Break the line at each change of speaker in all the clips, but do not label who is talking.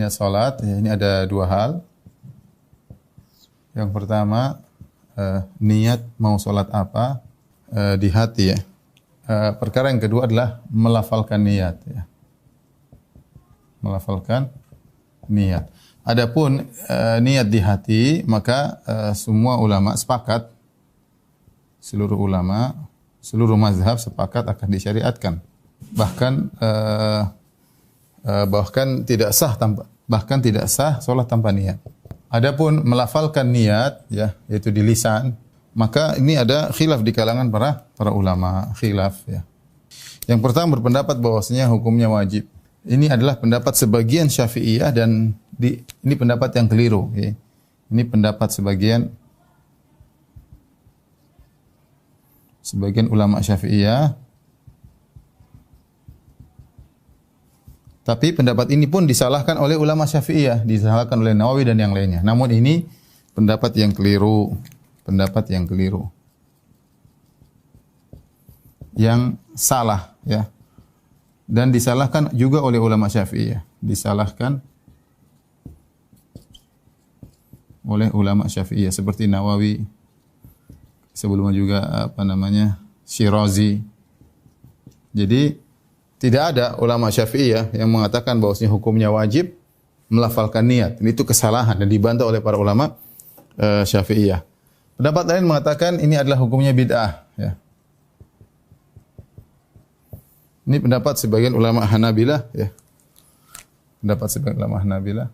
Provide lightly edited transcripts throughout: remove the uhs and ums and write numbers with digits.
Niat salat, ya, ini ada dua hal. Yang pertama, niat mau salat apa di hati ya. Perkara yang kedua adalah melafalkan niat ya. Melafalkan niat. Adapun niat di hati, maka semua ulama sepakat, seluruh ulama, seluruh mazhab sepakat akan disyariatkan. Bahkan tidak sah salat tanpa niat. Adapun melafalkan niat ya, yaitu di lisan, maka ini ada khilaf di kalangan para ulama, khilaf ya. Yang pertama berpendapat bahwasanya hukumnya wajib. Ini adalah pendapat sebagian Syafi'iyah dan ini pendapat yang keliru ya. Ini pendapat sebagian ulama Syafi'iyah. Tapi pendapat ini pun disalahkan oleh ulama Syafi'iyah, disalahkan oleh Nawawi dan yang lainnya. Namun ini pendapat yang keliru, yang salah ya. Dan disalahkan juga oleh ulama Syafi'iyah, seperti Nawawi, sebelumnya juga Syirazi. Jadi tidak ada ulama Syafi'iyah yang mengatakan bahwasanya hukumnya wajib melafalkan niat. Itu kesalahan dan dibantah oleh para ulama Syafi'iyah. Pendapat lain mengatakan ini adalah hukumnya bid'ah ya. Ini pendapat sebagian ulama Hanabilah ya. Pendapat sebagian ulama Hanabilah,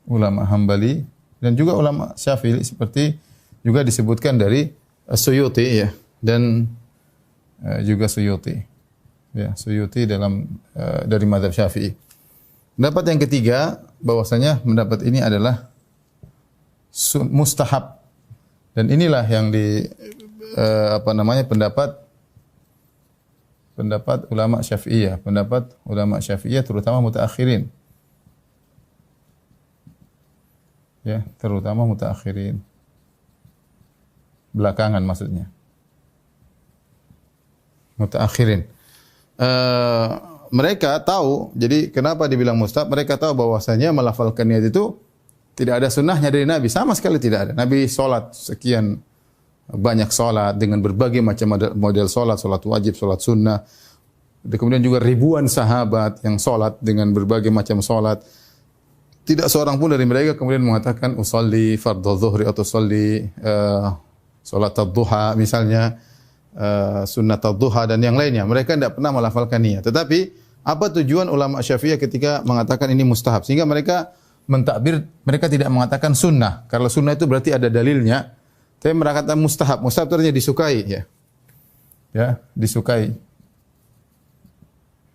ulama Hambali dan juga ulama Syafi'i seperti juga disebutkan dari Suyuti ya, dan juga Suyuti. Ya, Suyuti dari mazhab Syafi'i. Pendapat yang ketiga bahwasanya pendapat ini adalah mustahab. Dan inilah yang pendapat ulama Syafi'iyah, terutama mutaakhirin. Ya, terutama mutaakhirin. Belakangan maksudnya. Mutaakhirin. Mereka tahu, jadi kenapa dibilang mustahab? Mereka tahu bahwasanya melafalkan niat itu tidak ada sunnahnya dari Nabi, sama sekali tidak ada. Nabi salat sekian banyak salat dengan berbagai macam model salat wajib, salat sunnah. Kemudian juga ribuan sahabat yang salat dengan berbagai macam salat. Tidak seorang pun dari mereka kemudian mengatakan usolli fardhu dhuhri atau usolli salat ad-duha misalnya. Sunnat ad-duha dan yang lainnya. Mereka tidak pernah melafalkan niat. Tetapi apa tujuan ulama Syafi'iyah ketika mengatakan ini mustahab? Sehingga mereka mentakbir, mereka tidak mengatakan sunnah. Kalau sunnah itu berarti ada dalilnya. Tapi mereka kata mustahab. Mustahab itu artinya disukai ya. Ya, disukai.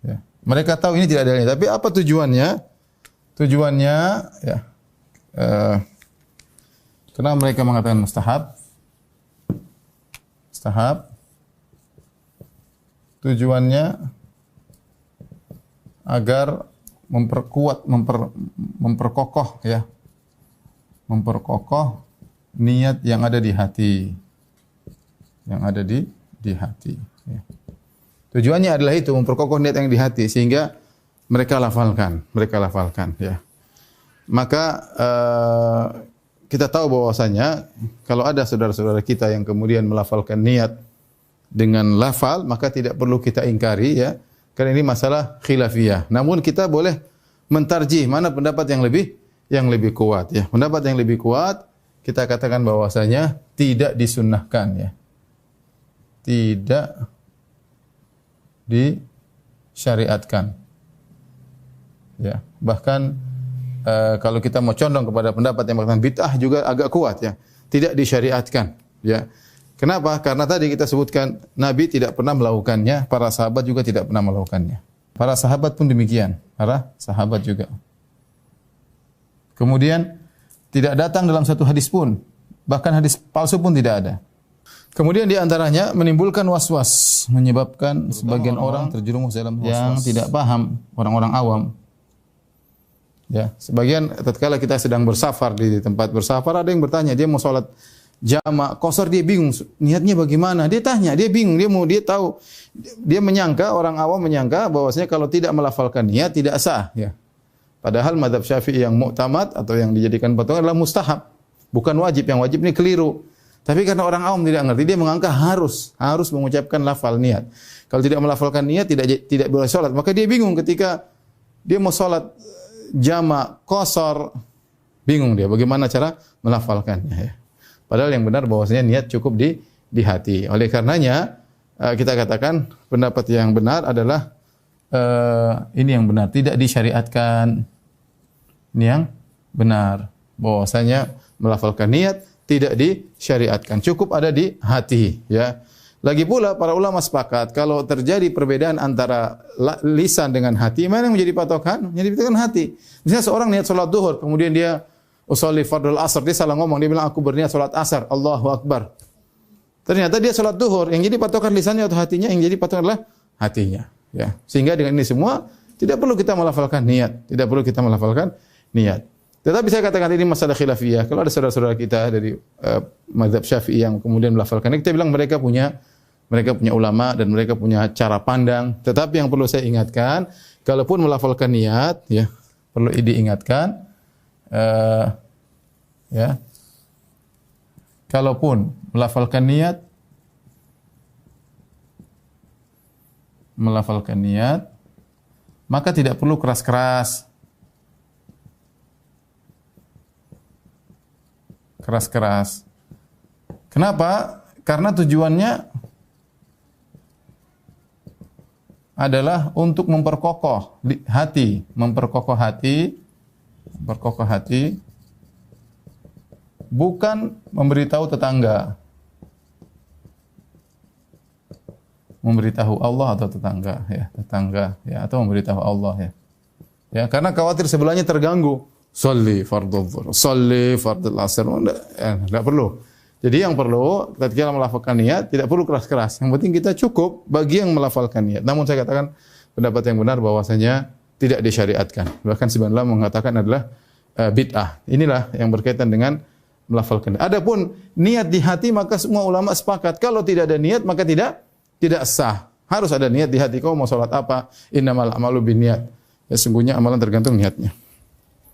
Ya. Mereka tahu ini tidak ada dalilnya. Tapi apa tujuannya? Tujuannya ya. Kenapa mereka mengatakan mustahab? Tujuannya agar memperkokoh niat yang ada di hati. Ya. Tujuannya adalah itu, memperkokoh niat yang di hati sehingga mereka lafalkan ya. Maka kita tahu bahwasanya kalau ada saudara-saudara kita yang kemudian melafalkan niat dengan lafal, maka tidak perlu kita ingkari ya, karena ini masalah khilafiyah. Namun kita boleh mentarjih mana pendapat yang lebih kuat ya. Pendapat yang lebih kuat kita katakan bahwasanya tidak disunnahkan ya. Tidak disyariatkan. Ya, bahkan kalau kita mau condong kepada pendapat yang mengatakan bid'ah juga agak kuat ya. Tidak disyariatkan ya. Kenapa? Karena tadi kita sebutkan Nabi tidak pernah melakukannya, para sahabat juga tidak pernah melakukannya. Para sahabat pun demikian, para sahabat juga. Kemudian tidak datang dalam satu hadis pun, bahkan hadis palsu pun tidak ada. Kemudian di antaranya menimbulkan was-was, menyebabkan sebagian orang terjerumus dalam was-was yang tidak paham, orang-orang awam. Ya, sebagian tatkala kita sedang bersafar di tempat bersafar, ada yang bertanya, dia mau salat jamak qasar, dia bingung niatnya bagaimana. Dia tanya, dia bingung, dia tahu, dia menyangka, orang awam menyangka bahwasanya kalau tidak melafalkan niat tidak sah ya. Padahal mazhab Syafi'i yang mu'tamad atau yang dijadikan patokan adalah mustahab, bukan wajib. Yang wajib ini keliru. Tapi karena orang awam tidak ngerti, dia menganggap harus mengucapkan lafal niat. Kalau tidak melafalkan niat tidak boleh salat. Maka dia bingung ketika dia mau salat jamak, qashar, bingung dia bagaimana cara melafalkannya ya. Padahal yang benar bahwasanya niat cukup di hati. Oleh karenanya kita katakan pendapat yang benar adalah ini yang benar, tidak disyariatkan. Ini yang benar, bahwasanya melafalkan niat tidak disyariatkan, cukup ada di hati ya. Lagi pula para ulama sepakat kalau terjadi perbedaan antara lisan dengan hati, mana yang menjadi patokan? Menjadi patokan hati. Misalnya seorang niat salat zuhur, kemudian dia usolli fardhu asar, dia salah ngomong, dia bilang aku berniat salat asar, Allahu akbar. Ternyata dia salat zuhur, yang jadi patokan lisannya atau hatinya? Yang jadi patokan adalah hatinya. Ya, sehingga dengan ini semua tidak perlu kita melafalkan niat, tidak perlu kita melafalkan niat. Tetapi saya katakan ini masalah khilafiyah. Kalau ada saudara-saudara kita dari mazhab Syafi'i yang kemudian melafalkan, kita bilang mereka punya ulama dan mereka punya cara pandang. Tetapi yang perlu saya ingatkan, kalaupun melafalkan niat, ya perlu diingatkan, ya, kalaupun melafalkan niat, maka tidak perlu keras-keras. Kenapa? Karena tujuannya adalah untuk memperkokoh hati, bukan memberitahu tetangga. Memberitahu Allah atau tetangga atau memberitahu Allah ya. Ya, karena khawatir sebelahnya terganggu. Sholli fardhu dhuhr, sholli fardhu asar, enggak perlu. Jadi yang perlu ketika melafalkan niat tidak perlu keras-keras. Yang penting kita cukup bagi yang melafalkan niat. Namun saya katakan pendapat yang benar bahwasanya tidak disyariatkan. Bahkan sebenarnya mengatakan adalah bid'ah. Inilah yang berkaitan dengan melafalkan. Adapun niat di hati maka semua ulama sepakat kalau tidak ada niat maka tidak sah. Harus ada niat di hati. Kau mau salat apa? Innamal a'malu binniyat. Ya sungguhnya amalan tergantung niatnya.